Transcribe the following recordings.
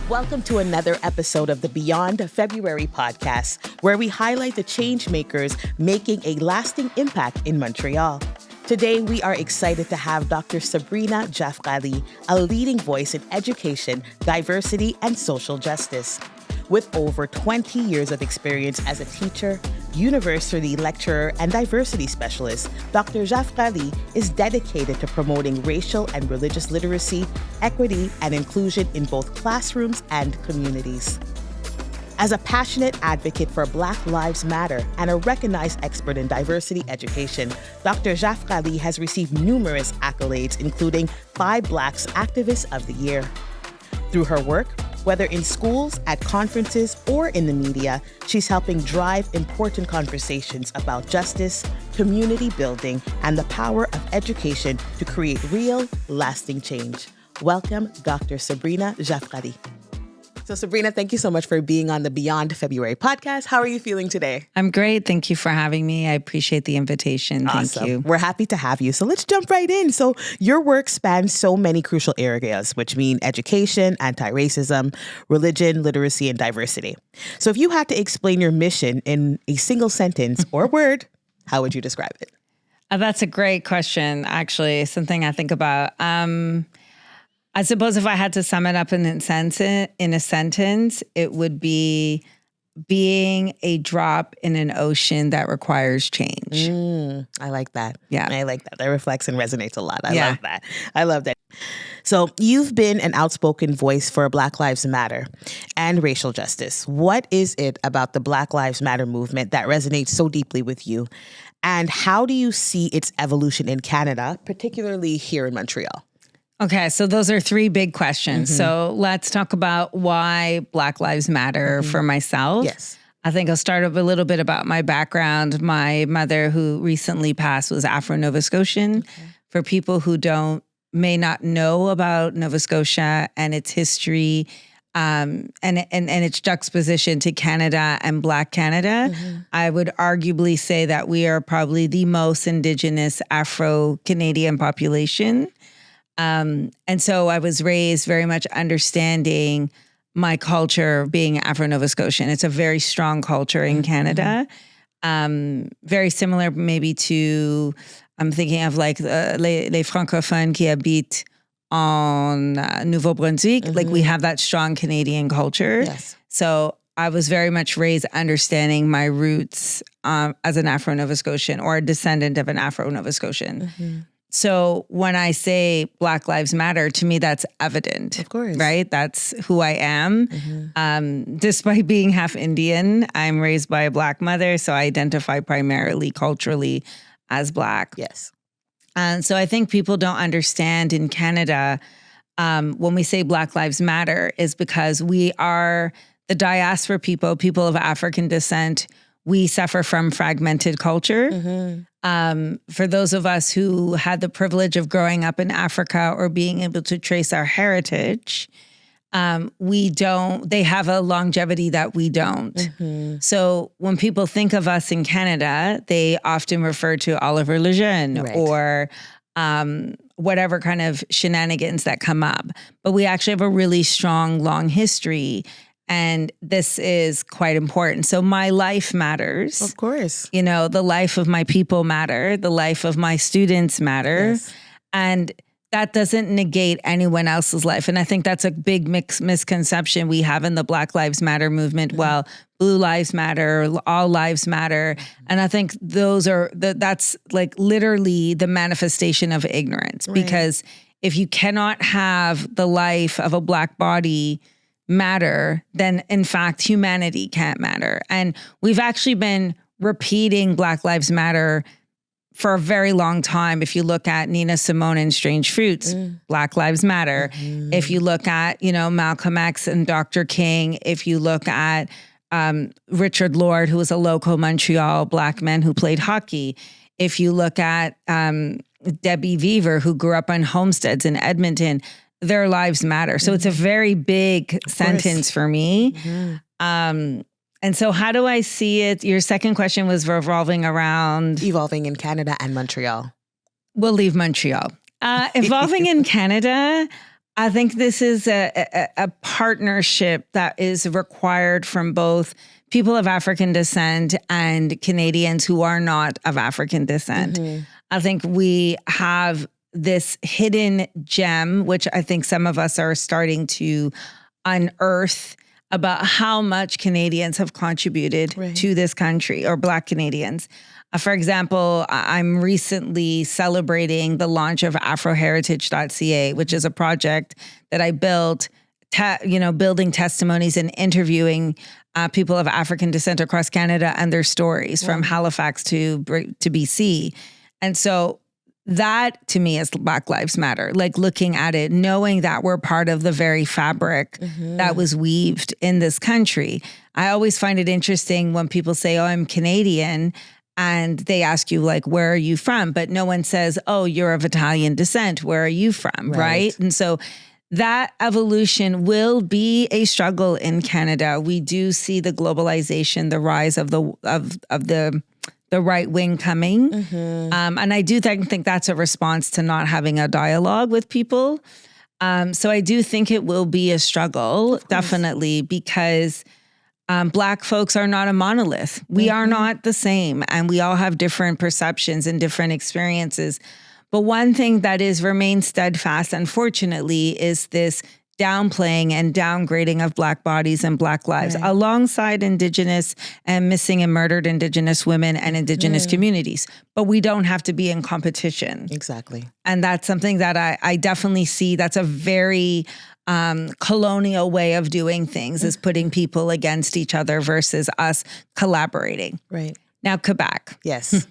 Welcome to another episode of the Beyond February podcast, where we highlight the change makers making a lasting impact in Montreal. Today, we are excited to have Dr. Sabrina Jafralie, a leading voice in education, diversity, and social justice. With over 20 years of experience as a teacher, university lecturer, and diversity specialist, Dr. Jafralie is dedicated to promoting racial and religious literacy, equity, and inclusion in both classrooms and communities. As a passionate advocate for Black Lives Matter and a recognized expert in diversity education, Dr. Jafralie has received numerous accolades, including 5 Blacks Activist of the Year. Through her work, whether in schools, at conferences, or in the media, she's helping drive important conversations about justice, community building, and the power of education to create real, lasting change. Welcome, Dr. Sabrina Jafralie. So Sabrina, thank you so much for being on the Beyond February podcast. How are you feeling today? I'm great. Thank you for having me. I appreciate the invitation. Awesome. Thank you. We're happy to have you. So let's jump right in. So your work spans so many crucial areas, which mean education, anti-racism, religion, literacy, and diversity. So if you had to explain your mission in a single sentence or word, how would you describe it? That's a great question, actually. Something I think about. I suppose if I had to sum it up in a sentence, it would be being a drop in an ocean that requires change. I like that. Yeah. I like that. That reflects and resonates a lot. I love that. So you've been an outspoken voice for Black Lives Matter and racial justice. What is it about the Black Lives Matter movement that resonates so deeply with you? And how do you see its evolution in Canada, particularly here in Montreal? Okay, so those are 3 big questions. So let's talk about why Black Lives Matter for myself. Yes. I think I'll start up a little bit about my background. My mother, who recently passed, was Afro-Nova Scotian. Okay. For people who may not know about Nova Scotia and its history, and its juxtaposition to Canada and Black Canada, I would arguably say that we are probably the most Indigenous Afro-Canadian population. And so I was raised very much understanding my culture being Afro-Nova Scotian. It's a very strong culture in Canada. Very similar maybe to, I'm thinking of like les francophones qui habitent en Nouveau-Brunswick. Like we have that strong Canadian culture. Yes. So I was very much raised understanding my roots as an Afro-Nova Scotian or a descendant of an Afro-Nova Scotian. So when I say Black Lives Matter, to me, that's evident. Of course. Right? That's who I am. Despite being half Indian, I'm raised by a Black mother, so I identify primarily culturally as Black. Yes. And so I think people don't understand in Canada, when we say Black Lives Matter, is because we are the diaspora people of African descent. We suffer from fragmented culture. For those of us who had the privilege of growing up in Africa or being able to trace our heritage, they have a longevity that we don't. So when people think of us in Canada, they often refer to Oliver Lejeune or whatever kind of shenanigans that come up. But we actually have a really strong, long history. And this is quite important. So my life matters. Of course. You know, the life of my people matter. The life of my students matter. Yes. And that doesn't negate anyone else's life. And I think that's a big misconception we have in the Black Lives Matter movement. Well, Blue Lives Matter, all lives matter. And I think that's like literally the manifestation of ignorance. Because if you cannot have the life of a Black body matter, then in fact, humanity can't matter. And we've actually been repeating Black Lives Matter for a very long time. If you look at Nina Simone and Strange Fruits, Black Lives Matter. If you look at, Malcolm X and Dr. King, if you look at Richard Lord, who was a local Montreal Black man who played hockey. If you look at Debbie Weaver, who grew up on homesteads in Edmonton, their lives matter. So it's a very big sentence for me. And so how do I see it? Your second question was revolving around... Evolving in Canada and Montreal. We'll leave Montreal. Evolving in Canada, I think this is a partnership that is required from both people of African descent and Canadians who are not of African descent. I think we have this hidden gem, which I think some of us are starting to unearth, about how much Canadians have contributed to this country, or Black Canadians. For example, I'm recently celebrating the launch of afroheritage.ca, which is a project that I built, building testimonies and interviewing people of African descent across Canada and their stories from Halifax to BC. And so that to me is Black Lives Matter, like looking at it, knowing that we're part of the very fabric that was weaved in this country. I always find it interesting when people say, oh, I'm Canadian, and they ask you, like, where are you from? But no one says, oh, you're of Italian descent. Where are you from? Right? And so that evolution will be a struggle in Canada. We do see the globalization, the rise of the right wing coming. And I do think that's a response to not having a dialogue with people. So I do think it will be a struggle, definitely, because Black folks are not a monolith. We are not the same, and we all have different perceptions and different experiences. But one thing that remains steadfast, unfortunately, is this downplaying and downgrading of Black bodies and Black lives alongside Indigenous and missing and murdered Indigenous women and Indigenous communities. But we don't have to be in competition. Exactly. And that's something that I definitely see. That's a very colonial way of doing things, is putting people against each other versus us collaborating. Right. Now, Quebec. Yes.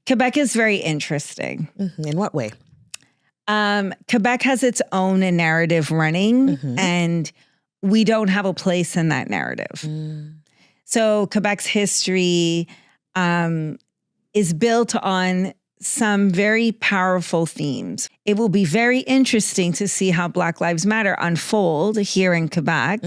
Quebec is very interesting. In what way? Quebec has its own narrative running, and we don't have a place in that narrative. So Quebec's history is built on some very powerful themes. It will be very interesting to see how Black Lives Matter unfold here in Quebec,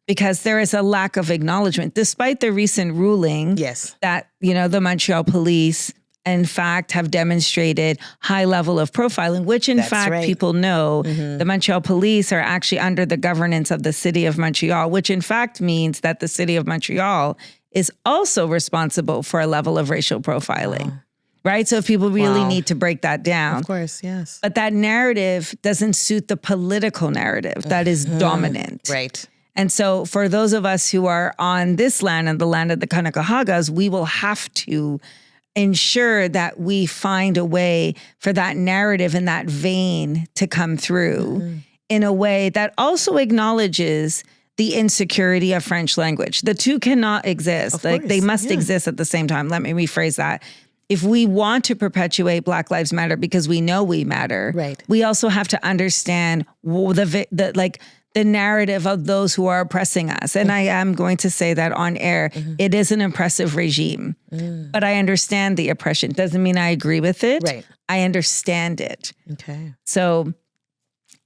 because there is a lack of acknowledgement, despite the recent ruling that, the Montreal police, in fact, have demonstrated high level of profiling, which in fact people know the Montreal police are actually under the governance of the city of Montreal, which in fact means that the city of Montreal is also responsible for a level of racial profiling. Right? So if people really need to break that down. Of course, yes. But that narrative doesn't suit the political narrative that is dominant. Right. And so for those of us who are on this land and the land of the Kanakahagas, we will have to ensure that we find a way for that narrative and that vein to come through in a way that also acknowledges the insecurity of French language. The two cannot exist. They must exist at the same time. Let me rephrase that. If we want to perpetuate Black Lives Matter because we know we matter, we also have to understand the narrative of those who are oppressing us. And I am going to say that on air, it is an oppressive regime, but I understand the oppression. Doesn't mean I agree with it. I understand it. Okay. So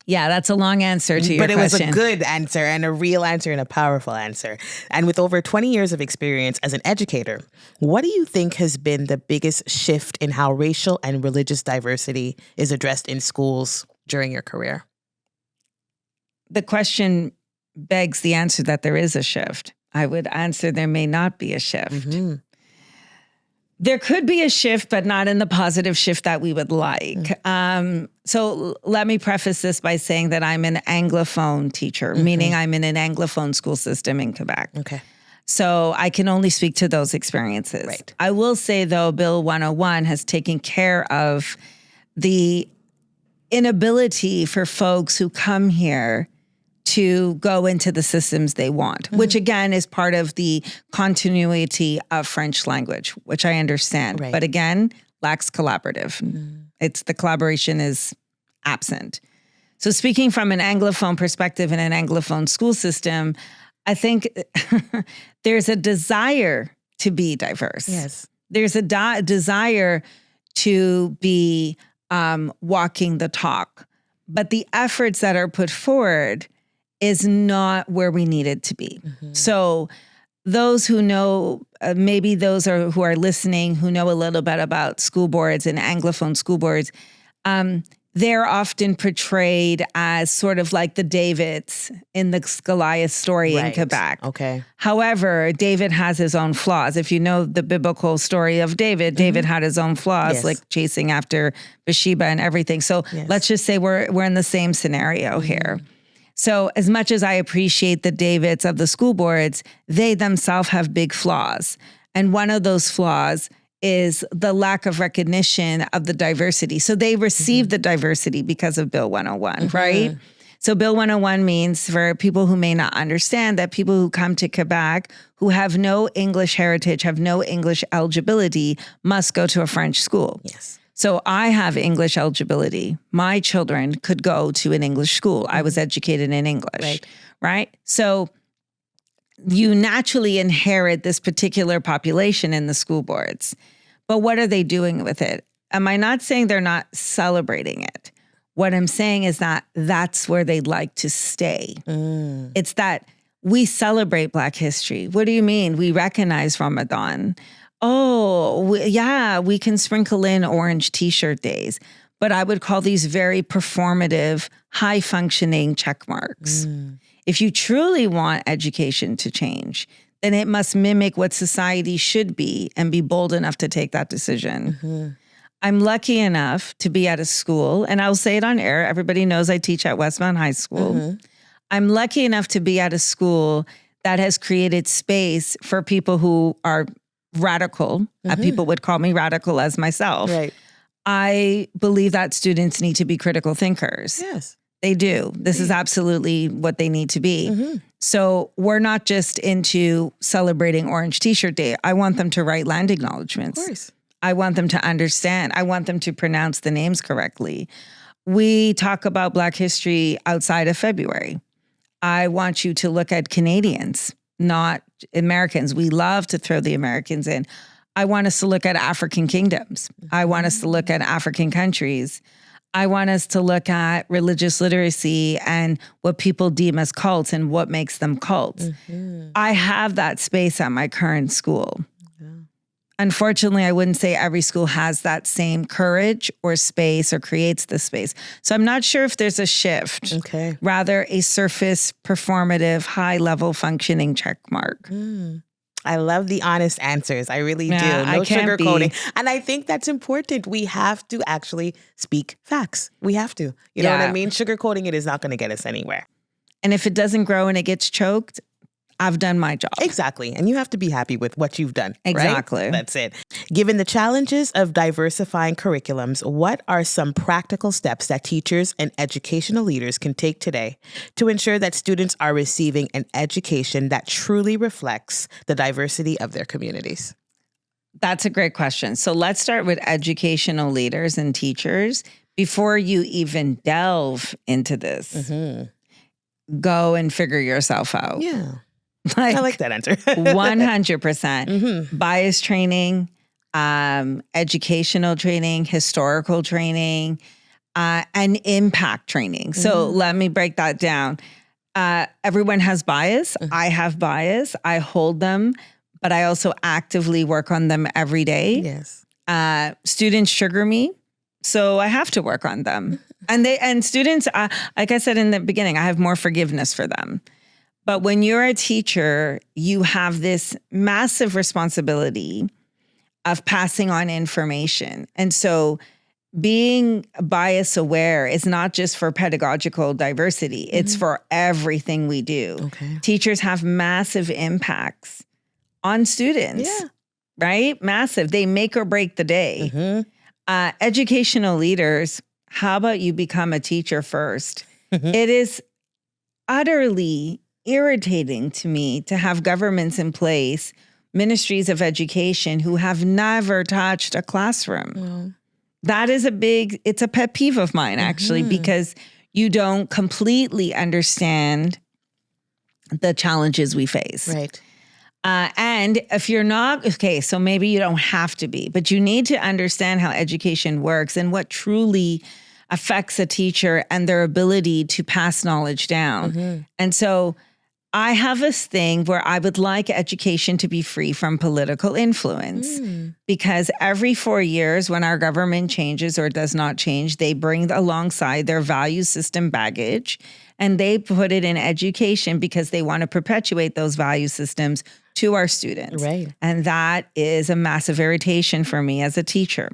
yeah, that's a long answer to your question. But it was a good answer and a real answer and a powerful answer. And with over 20 years of experience as an educator, what do you think has been the biggest shift in how racial and religious diversity is addressed in schools during your career? The question begs the answer that there is a shift. I would answer there may not be a shift. There could be a shift, but not in the positive shift that we would like. So let me preface this by saying that I'm an Anglophone teacher, meaning I'm in an Anglophone school system in Quebec. Okay. So I can only speak to those experiences. I will say, though, Bill 101 has taken care of the inability for folks who come here to go into the systems they want, which again is part of the continuity of French language, which I understand. But again, lacks collaborative. It's the collaboration is absent. So speaking from an Anglophone perspective in an Anglophone school system, I think there's a desire to be diverse. There's a desire to be walking the talk, but the efforts that are put forward is not where we need it to be. So those who know, maybe those who are listening, who know a little bit about school boards and Anglophone school boards, they're often portrayed as sort of like the Davids in the Goliath story in Quebec. Okay. However, David has his own flaws. If you know the biblical story of David, David had his own flaws, like chasing after Bathsheba and everything. So let's just say we're in the same scenario here. So as much as I appreciate the Davids of the school boards, they themselves have big flaws. And one of those flaws is the lack of recognition of the diversity. So they receive the diversity because of Bill 101, right? So Bill 101 means, for people who may not understand, that people who come to Quebec who have no English heritage, have no English eligibility, must go to a French school. Yes. So I have English eligibility. My children could go to an English school. I was educated in English, right? So you naturally inherit this particular population in the school boards. But what are they doing with it? Am I not saying they're not celebrating it? What I'm saying is that that's where they'd like to stay. It's that we celebrate Black history. What do you mean? We recognize Ramadan. Oh, we can sprinkle in orange T-shirt days. But I would call these very performative, high-functioning check marks. If you truly want education to change, then it must mimic what society should be and be bold enough to take that decision. I'm lucky enough to be at a school, and I'll say it on air. Everybody knows I teach at Westmount High School. I'm lucky enough to be at a school that has created space for people who are radical. People would call me radical as myself. Right. I believe that students need to be critical thinkers. Yes. They do. This is absolutely what they need to be. So we're not just into celebrating Orange T-shirt Day. I want them to write land acknowledgements. Of course. I want them to understand. I want them to pronounce the names correctly. We talk about Black history outside of February. I want you to look at Canadians, not Americans. We love to throw the Americans in. I want us to look at African kingdoms. I want us to look at African countries. I want us to look at religious literacy and what people deem as cults and what makes them cults. I have that space at my current school. Unfortunately, I wouldn't say every school has that same courage or space or creates the space. So I'm not sure if there's a shift. Okay. Rather, a surface, performative, high-level functioning check mark. I love the honest answers. I really do. Yeah, No I can't sugarcoating. And I think that's important. We have to actually speak facts. We have to. You know what I mean? Sugarcoating it is not going to get us anywhere. And if it doesn't grow and it gets choked, I've done my job. Exactly. And you have to be happy with what you've done. Exactly. Right? That's it. Given the challenges of diversifying curriculums, what are some practical steps that teachers and educational leaders can take today to ensure that students are receiving an education that truly reflects the diversity of their communities? That's a great question. So let's start with educational leaders and teachers. Before you even delve into this, go and figure yourself out. Yeah. I like that answer. 100%. Bias training, educational training, historical training, and impact training. So let me break that down. Everyone has bias. I have bias. I hold them, but I also actively work on them every day. Yes. Students sugar me, so I have to work on them. And students, like I said in the beginning, I have more forgiveness for them. But when you're a teacher, you have this massive responsibility of passing on information. And so being bias aware is not just for pedagogical diversity, it's for everything we do. Okay. Teachers have massive impacts on students, right? Massive. They make or break the day. Educational leaders, how about you become a teacher first? It is utterly irritating to me to have governments in place, ministries of education, who have never touched a classroom. That is it's a pet peeve of mine, actually, because you don't completely understand the challenges we face. Right. And if you're not, okay, so maybe you don't have to be, but you need to understand how education works and what truly affects a teacher and their ability to pass knowledge down. And so I have this thing where I would like education to be free from political influence because every 4 years when our government changes or does not change, they bring alongside their value system baggage and they put it in education because they want to perpetuate those value systems to our students. Right. And that is a massive irritation for me as a teacher.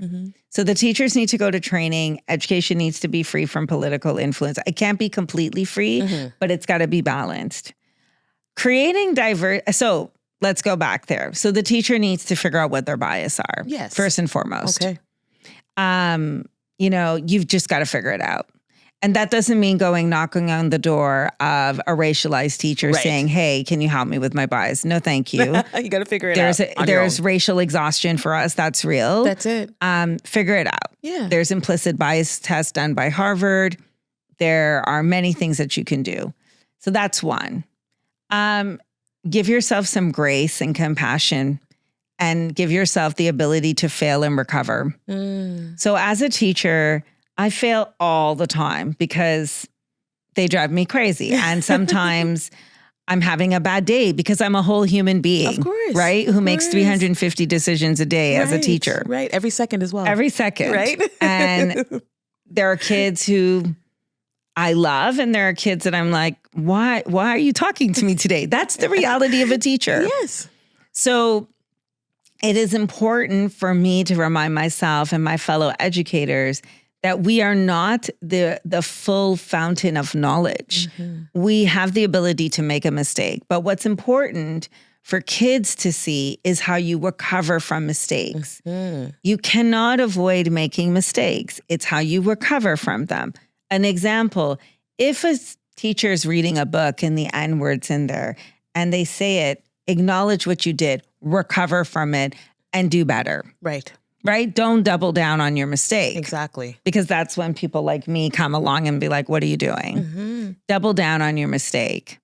So the teachers need to go to training. Education needs to be free from political influence. It can't be completely free, but it's got to be balanced. Creating so let's go back there. So the teacher needs to figure out what their bias are. Yes. First and foremost. Okay. You've just got to figure it out. And that doesn't mean knocking on the door of a racialized teacher saying, hey, can you help me with my bias? No, thank you. You got to figure it out. There's racial exhaustion for us. That's real. That's it. Figure it out. Yeah. There's implicit bias tests done by Harvard. There are many things that you can do. So that's one. Give yourself some grace and compassion and give yourself the ability to fail and recover. So as a teacher, I fail all the time because they drive me crazy. And sometimes I'm having a bad day because I'm a whole human being. Of course. Right? Who makes 350 decisions a day as a teacher. Right. Every second as well. Every second. Right. And there are kids who I love, and there are kids that I'm like, why are you talking to me today? That's the reality of a teacher. Yes. So it is important for me to remind myself and my fellow educators that we are not the full fountain of knowledge. We have the ability to make a mistake. But what's important for kids to see is how you recover from mistakes. You cannot avoid making mistakes. It's how you recover from them. An example, if a teacher's reading a book and the N-word's in there and they say it, acknowledge what you did, recover from it, and do better. Right. Right? Don't double down on your mistake. Exactly. Because that's when people like me come along and be like, what are you doing? Double down on your mistake.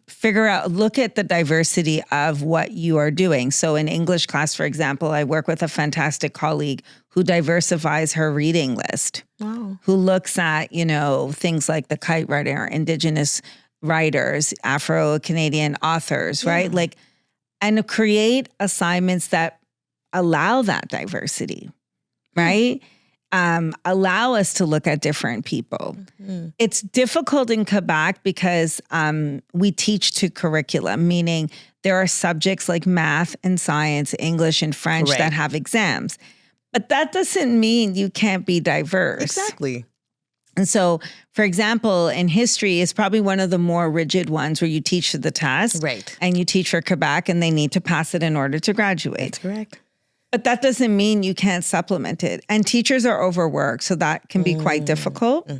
Figure out, look at the diversity of what you are doing. So in English class, for example, I work with a fantastic colleague who diversifies her reading list, who looks at, things like the kite writer, Indigenous writers, Afro-Canadian authors, right? And create assignments that allow that diversity, right? Allow us to look at different people. It's difficult in Quebec because we teach to curriculum, meaning there are subjects like math and science, English and French that have exams. But that doesn't mean you can't be diverse. Exactly. And so, for example, in history, it's probably one of the more rigid ones where you teach to the test. Right. And you teach for Quebec and they need to pass it in order to graduate. That's correct. But that doesn't mean you can't supplement it. And teachers are overworked, so that can be quite difficult.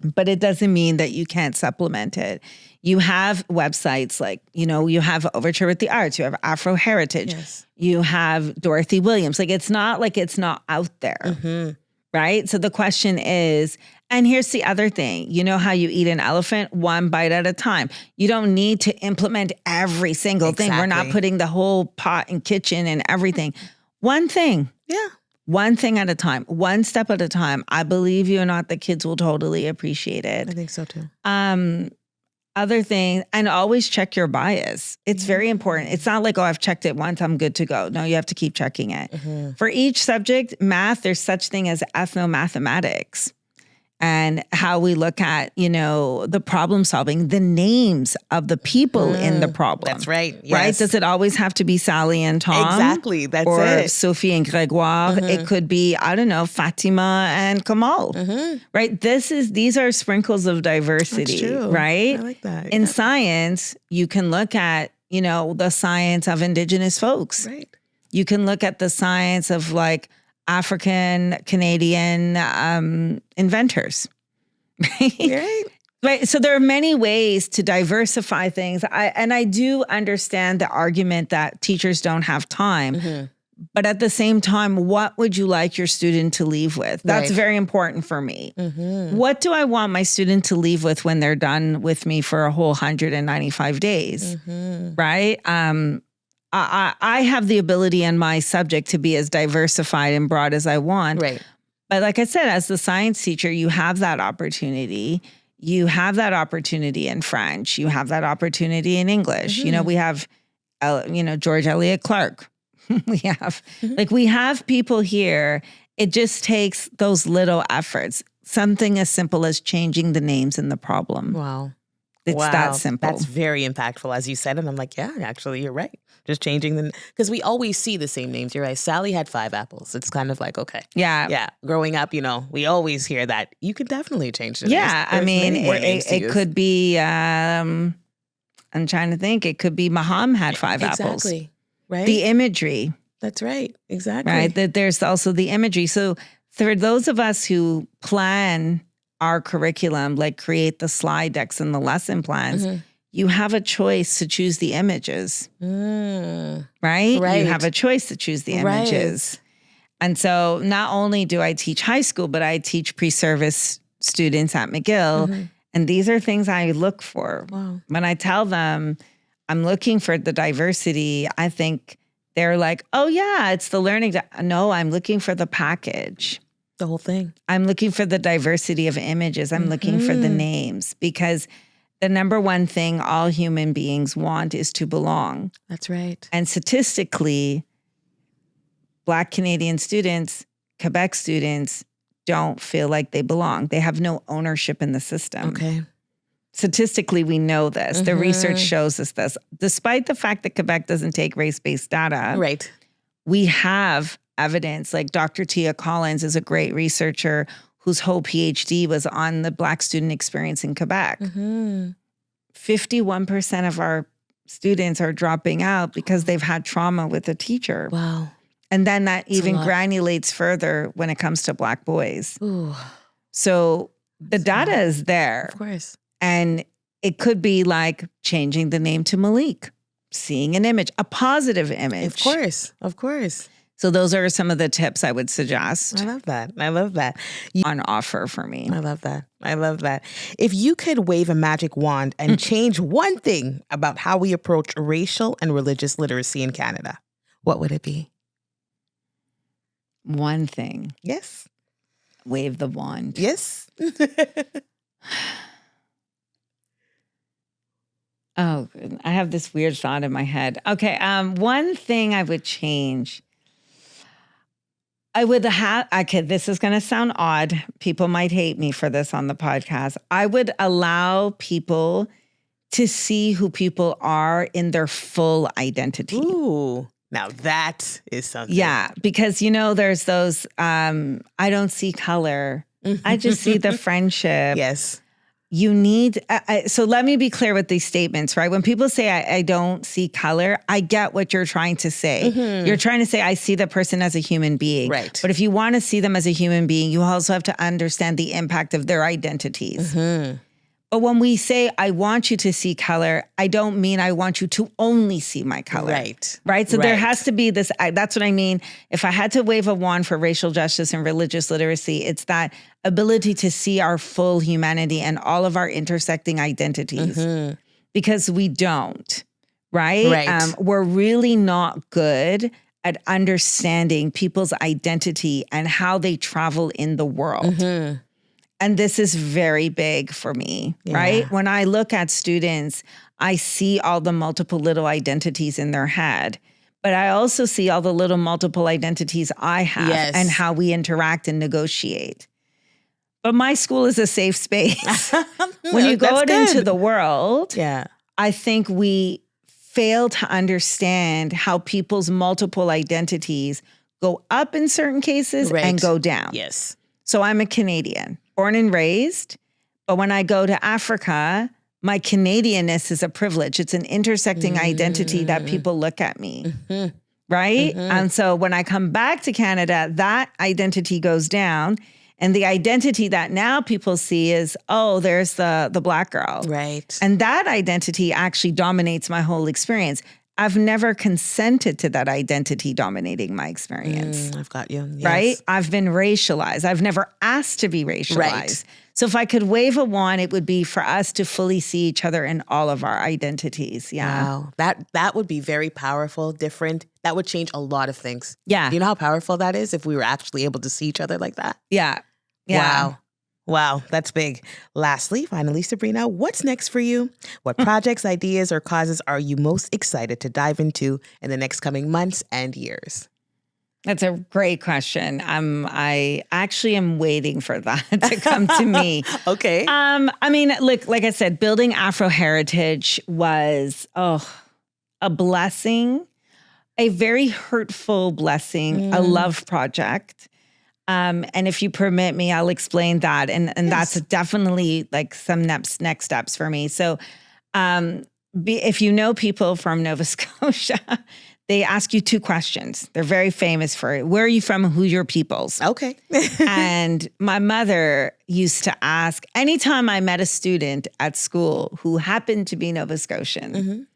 But it doesn't mean that you can't supplement it. You have websites like, you have Overture with the Arts, you have Afro Heritage, you have Dorothy Williams. It's not like it's not out there, right? So the question is, and here's the other thing, you know how you eat an elephant? One bite at a time. You don't need to implement every single thing. We're not putting the whole pot and kitchen and everything. One thing. Yeah. One thing at a time, one step at a time. I believe you or not, the kids will totally appreciate it. I think so too. Other thing, and always check your bias. It's very important. It's not like, I've checked it once, I'm good to go. No, you have to keep checking it. For each subject, math, there's such thing as ethnomathematics. And how we look at, the problem solving, the names of the people in the problem. That's right. Yes. Right? Does it always have to be Sally and Tom? Exactly. That's or it. Sophie and Gregoire. It could be, Fatima and Kamal. Right? These are sprinkles of diversity. That's true. Right? I like that. In science, you can look at, the science of Indigenous folks. Right. You can look at the science of African Canadian inventors, right? Right. So there are many ways to diversify things. I do understand the argument that teachers don't have time, but at the same time, what would you like your student to leave with? That's very important for me. What do I want my student to leave with when they're done with me for a whole 195 days? Right? I have the ability in my subject to be as diversified and broad as I want. Right. But like I said, as the science teacher, you have that opportunity. you have that opportunity in French. You have that opportunity in English. You know, we have, George Eliot Clark. we have people here. It just takes those little efforts. Something as simple as changing the names in the problem. Wow. It's that simple. That's very impactful, as you said. And I'm like, yeah, actually, you're right. Just changing them. Because we always see the same names. You're right. Sally had 5 apples. It's kind of like, okay. Yeah. Yeah. Growing up, we always hear that. You can definitely change the names. Yeah. There's many more names to it use. could be, I'm trying to think. It could be Maham had 5 apples. Exactly. Right. The imagery. That's right. Exactly. Right. That there's also the imagery. So for those of us who plan our curriculum, like create the slide decks and the lesson plans, you have a choice to choose the images, right? You have a choice to choose the images. And so not only do I teach high school, but I teach pre-service students at McGill. And these are things I look for. Wow. When I tell them I'm looking for the diversity, I think they're like, oh yeah, it's the learning. No, I'm looking for the package. The whole thing. I'm looking for the diversity of images. I'm looking for the names, because the number one thing all human beings want is to belong. That's right. And statistically, Black Canadian students, Quebec students don't feel like they belong. They have no ownership in the system. Okay. Statistically, we know this. The research shows us this. Despite the fact that Quebec doesn't take race-based data, Right. we have evidence. Like Dr. Tia Collins is a great researcher whose whole PhD was on the Black student experience in Quebec. 51% of our students are dropping out because they've had trauma with a teacher. Wow. And then that even granulates further when it comes to Black boys. Ooh. So the data is there. Of course. And it could be like changing the name to Malik, seeing an image, a positive image. Of course. Of course. So those are some of the tips I would suggest. I love that. I love that. On offer for me. I love that. I love that. If you could wave a magic wand and change one thing about how we approach racial and religious literacy in Canada, what would it be? One thing. Yes. Wave the wand. Yes. Oh, I have this weird thought in my head. Okay, one thing I would change. I would have, this is going to sound odd. People might hate me for this on the podcast. I would allow people to see who people are in their full identity. Ooh, now that is something. Yeah, because, there's those, I don't see color. I just see the friendship. Yes. You need, so let me be clear with these statements, right? When people say, I don't see color, I get what you're trying to say. You're trying to say, I see the person as a human being. Right. But if you want to see them as a human being, you also have to understand the impact of their identities. But when we say, I want you to see color, I don't mean I want you to only see my color. Right. Right? So there has to be this, that's what I mean. If I had to wave a wand for racial justice and religious literacy, it's that ability to see our full humanity and all of our intersecting identities. Because we don't, right? We're really not good at understanding people's identity and how they travel in the world. And this is very big for me, right? When I look at students, I see all the multiple little identities in their head, but I also see all the little multiple identities I have and how we interact and negotiate. But my school is a safe space. When you go out into the world, I think we fail to understand how people's multiple identities go up in certain cases and go down. Yes. So I'm a Canadian, born and raised, but when I go to Africa, my Canadianness is a privilege. It's an intersecting identity that people look at me, right? And so when I come back to Canada, that identity goes down. And the identity that now people see is, oh, there's the Black girl. Right. And that identity actually dominates my whole experience. I've never consented to that identity dominating my experience. I've got you. Yes. Right? I've been racialized. I've never asked to be racialized. Right. So if I could wave a wand, it would be for us to fully see each other in all of our identities. Yeah. Wow. That would be very powerful, different. That would change a lot of things. Yeah. Do you know how powerful that is if we were actually able to see each other like that? Yeah. Yeah. Wow. Wow, that's big. Lastly, finally, Sabrina, what's next for you? What projects, ideas, or causes are you most excited to dive into in the next coming months and years? That's a great question. I actually am waiting for that to come to me. Okay. I mean, look, like I said, building Afro heritage was a blessing, a very hurtful blessing, a love project. And if you permit me, I'll explain that. And Yes. that's definitely like some next steps for me. So, if you know people from Nova Scotia, they ask you two questions. They're very famous for it. Where are you from? Who's your peoples? Okay. And my mother used to ask, anytime I met a student at school who happened to be Nova Scotian,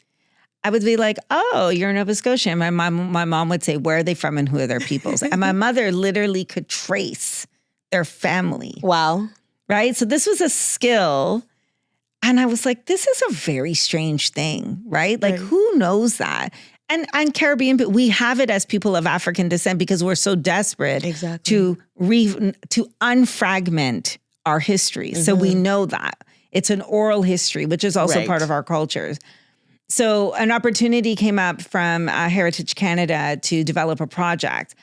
I would be like, oh, you're Nova Scotian. My mom would say, where are they from and who are their peoples? And my mother literally could trace their family. Wow. Right? So this was a skill. And I was like, this is a very strange thing, right? Like, who knows that? And Caribbean, but we have it as people of African descent because we're so desperate to unfragment our history. So we know that. It's an oral history, which is also part of our cultures. So an opportunity came up from Heritage Canada to develop a project.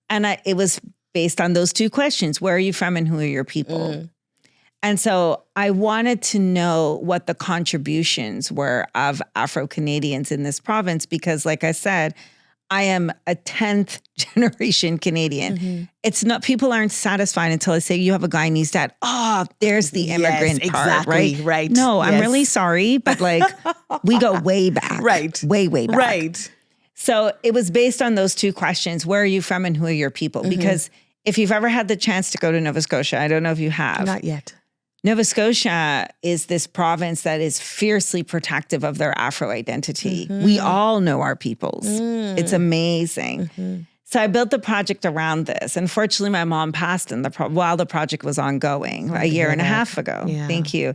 And it was based on those two questions. Where are you from and who are your people? And so I wanted to know what the contributions were of Afro-Canadians in this province because, like I said, I am a 10th generation Canadian. It's not, people aren't satisfied until I say, you have a Guyanese dad. Oh, there's the immigrant part, right? No, I'm really sorry, but like we go way back. Way back. Right. So it was based on those two questions. Where are you from and who are your people? Because if you've ever had the chance to go to Nova Scotia, I don't know if you have. Not yet. Nova Scotia is this province that is fiercely protective of their Afro identity. We all know our peoples. It's amazing. So I built the project around this. Unfortunately, my mom passed while the project was ongoing a year and a half ago. Thank you.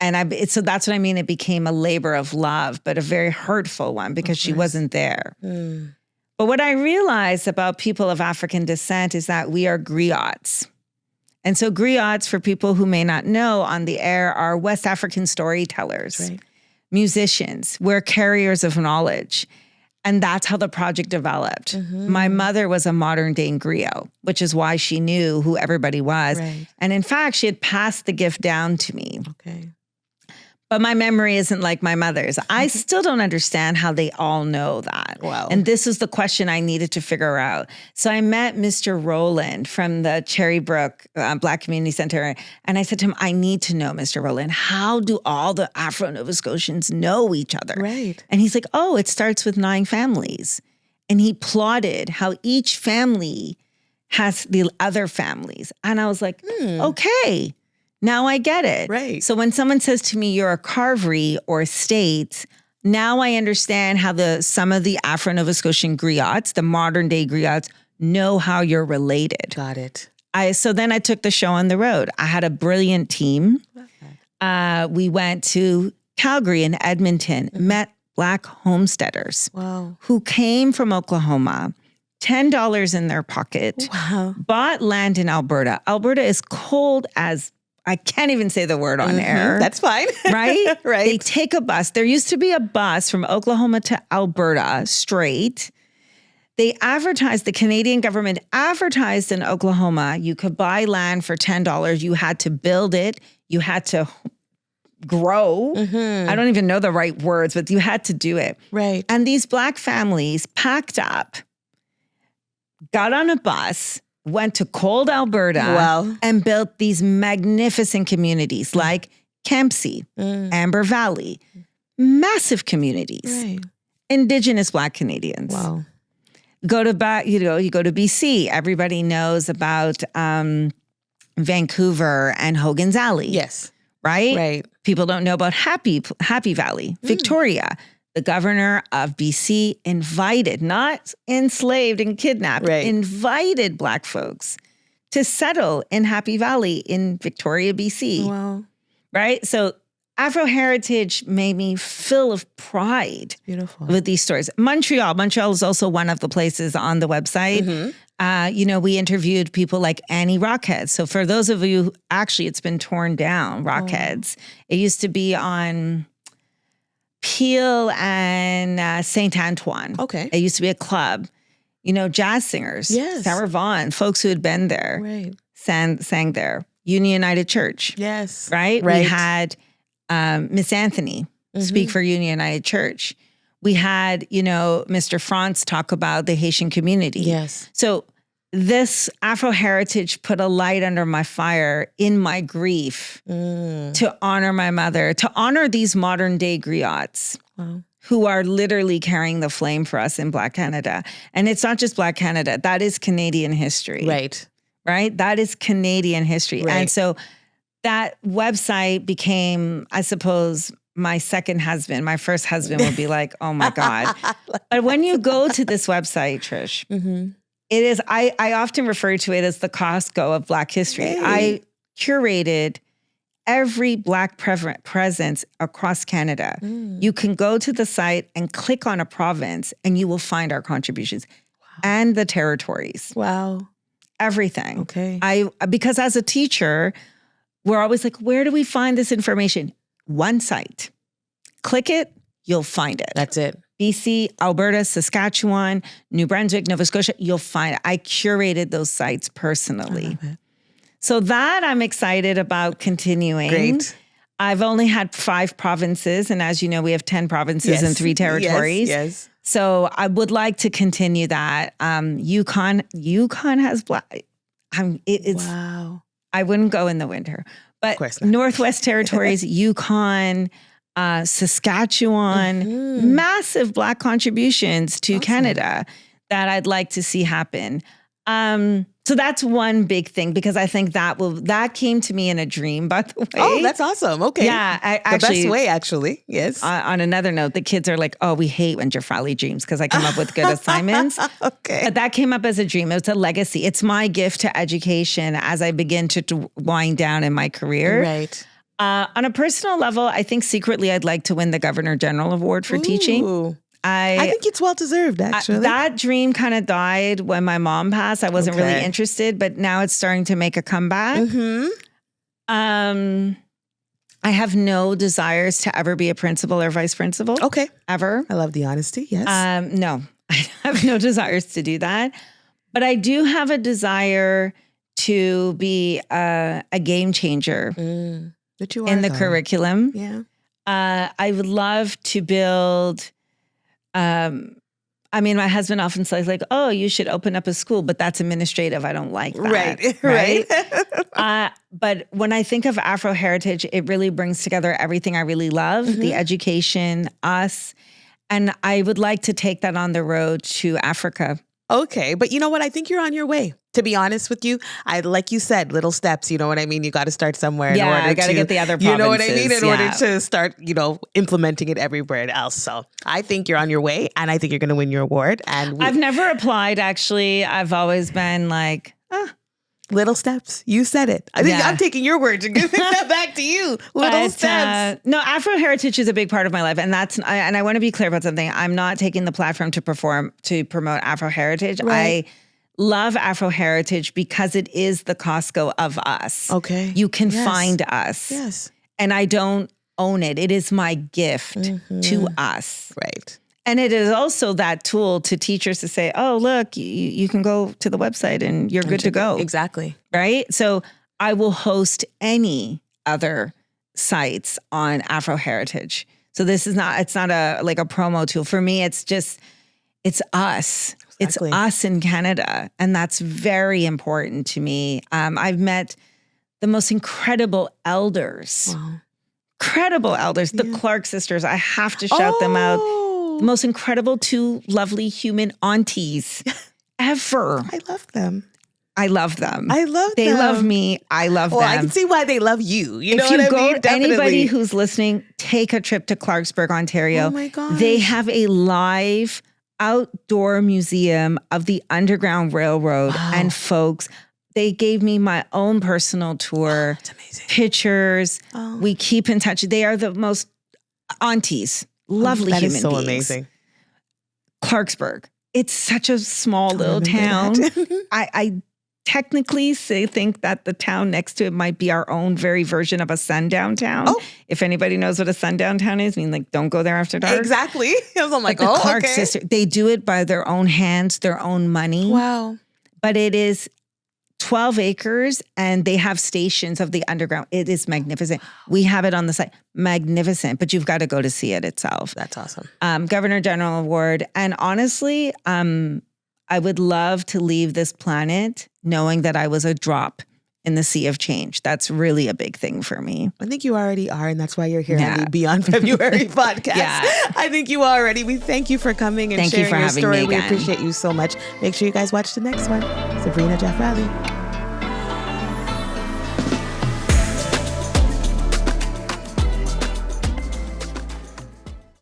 And so that's what I mean. It became a labor of love, but a very hurtful one because she wasn't there. But what I realized about people of African descent is that we are griots. And so griots, for people who may not know on the air, are West African storytellers, musicians. We're carriers of knowledge. And that's how the project developed. My mother was a modern day griot, which is why she knew who everybody was. And in fact, she had passed the gift down to me. But my memory isn't like my mother's. I still don't understand how they all know that. And this is the question I needed to figure out. So I met Mr. Rowland from the Cherrybrook Black Community Center. And I said to him, I need to know, Mr. Rowland, how do all the Afro-Nova Scotians know each other? And he's like, oh, it starts with 9 families. And he plotted how each family has the other families. And I was like, okay. Now I get it. So when someone says to me, you're a carvery or state, now I understand how some of the Afro-Nova Scotian griots, the modern day griots, know how you're related. Got it. So then I took the show on the road. I had a brilliant team. We went to Calgary and Edmonton, met Black homesteaders who came from Oklahoma, $10 in their pocket, bought land in Alberta. Alberta is cold as I can't even say the word on air. That's fine. Right? They take a bus. There used to be a bus from Oklahoma to Alberta straight. They advertised, the Canadian government advertised in Oklahoma, you could buy land for $10. You had to build it. You had to grow. I don't even know the right words, but you had to do it. And these Black families packed up, got on a bus, went to cold Alberta and built these magnificent communities like Kempsey, Amber Valley, massive communities, Indigenous Black Canadians. You go to BC, everybody knows about Vancouver and Hogan's Alley. Right? People don't know about Happy Valley, Victoria. The governor of BC invited, not enslaved and kidnapped, invited Black folks to settle in Happy Valley in Victoria, BC. Right? So Afro heritage made me full of pride. Beautiful. With these stories. Montreal is also one of the places on the website. We interviewed people like Annie Rockhead. So for those of you, actually, it's been torn down, Rockheads. It used to be on Peel and St. Antoine. Okay. It used to be a club. Jazz singers. Yes. Sarah Vaughan, folks who had been there. Right. Sang there. Union United Church. Yes. Right? Right. We had Miss Anthony speak for Union United Church. We had, Mr. France talk about the Haitian community. Yes. So this Afro heritage put a light under my fire in my grief to honor my mother, to honor these modern day griots who are literally carrying the flame for us in Black Canada. And it's not just Black Canada. That is Canadian history. Right. Right? That is Canadian history. Right. And so that website became, I suppose, my second husband. My first husband would be like, oh my God. But when you go to this website, Trish, it is, I often refer to it as the Costco of Black history. Hey. I curated every Black presence across Canada. You can go to the site and click on a province and you will find our contributions and the territories. Wow. Everything. Okay. Because as a teacher, we're always like, where do we find this information? One site. Click it, you'll find it. That's it. BC, Alberta, Saskatchewan, New Brunswick, Nova Scotia, you'll find it. I curated those sites personally. I love it. So that I'm excited about continuing. Great. I've only had 5 provinces. And as you know, we have 10 provinces and 3 territories. Yes. So I would like to continue that. Yukon has Black. It's Wow. I wouldn't go in the winter, but Of course not. Northwest Territories, Yukon, Saskatchewan, massive Black contributions to Canada that I'd like to see happen. So that's one big thing because I think that came to me in a dream, by the way. Oh, that's awesome. Okay. Yeah. The best way, actually. Yes. On another note, the kids are like, oh, we hate when Jafralie dreams because I come up with good assignments. Okay. But that came up as a dream. It was a legacy. It's my gift to education as I begin to wind down in my career. Right. On a personal level, I think secretly I'd like to win the Governor General Award for teaching. Ooh. I think it's well deserved, actually. That dream kind of died when my mom passed. I wasn't really interested, but now it's starting to make a comeback. I have no desires to ever be a principal or vice principal. Okay. Ever. I love the honesty. Yes. No, I have no desires to do that. But I do have a desire to be a game changer That you are, in the though. curriculum. Yeah. I would love to build. My husband often says like, "Oh, you should open up a school," but that's administrative. I don't like that. Right. But when I think of Afro heritage, it really brings together everything I really love: the education, us, and I would like to take that on the road to Africa. Okay. But you know what? I think you're on your way. To be honest with you, like you said, little steps, you know what I mean? You got to start somewhere in order I got to get the other provinces. You know what I mean? In order to start, implementing it everywhere else. So I think you're on your way and I think you're going to win your award. And I've never applied, actually. I've always been like, little steps. You said it. I think I'm taking your words and giving that back to you. Little steps. No, Afro heritage is a big part of my life. And I want to be clear about something. I'm not taking the platform to promote Afro heritage. Right. I love Afro heritage because it is the Costco of us. Okay. You can find us. Yes. And I don't own it. It is my gift to us. Right. And it is also that tool to teachers to say, oh, look, you can go to the website and you're good to go. Exactly. Right? So I will host any other sites on Afro heritage. So it's not a promo tool. For me, it's us. Exactly. It's us in Canada. And that's very important to me. I've met the most incredible elders. Wow. Incredible elders. The Clark sisters. I have to shout them out. The most incredible 2 lovely human aunties ever. I love them. I love them. They love me. I love them. I can see why they love you. You know if what you I go, mean? Definitely. Anybody who's listening, take a trip to Clarksburg, Ontario. Oh my gosh. They have a live outdoor museum of the Underground Railroad and folks. they gave me my own personal tour. That's amazing. Pictures. We keep in touch. They are the most aunties, lovely human beings. That is so amazing. Clarksburg. It's such a small little town. I technically think that the town next to it might be our own very version of a sundown town. Oh. If anybody knows what a sundown town is, I mean, like, don't go there after dark. Exactly. I'm like, the Clark sister, they do it by their own hands, their own money. Wow. But it is 12 acres and they have stations of the underground. It is magnificent. We have it on the site. Magnificent, but you've got to go to see it itself. That's awesome. Governor General Award. And honestly, I would love to leave this planet knowing that I was a drop in the sea of change. That's really a big thing for me. I think you already are, and that's why you're here on the Beyond February podcast. I think you already. We thank you for coming and sharing your story. We appreciate you so much. Make sure you guys watch the next one. Sabrina Jafralie.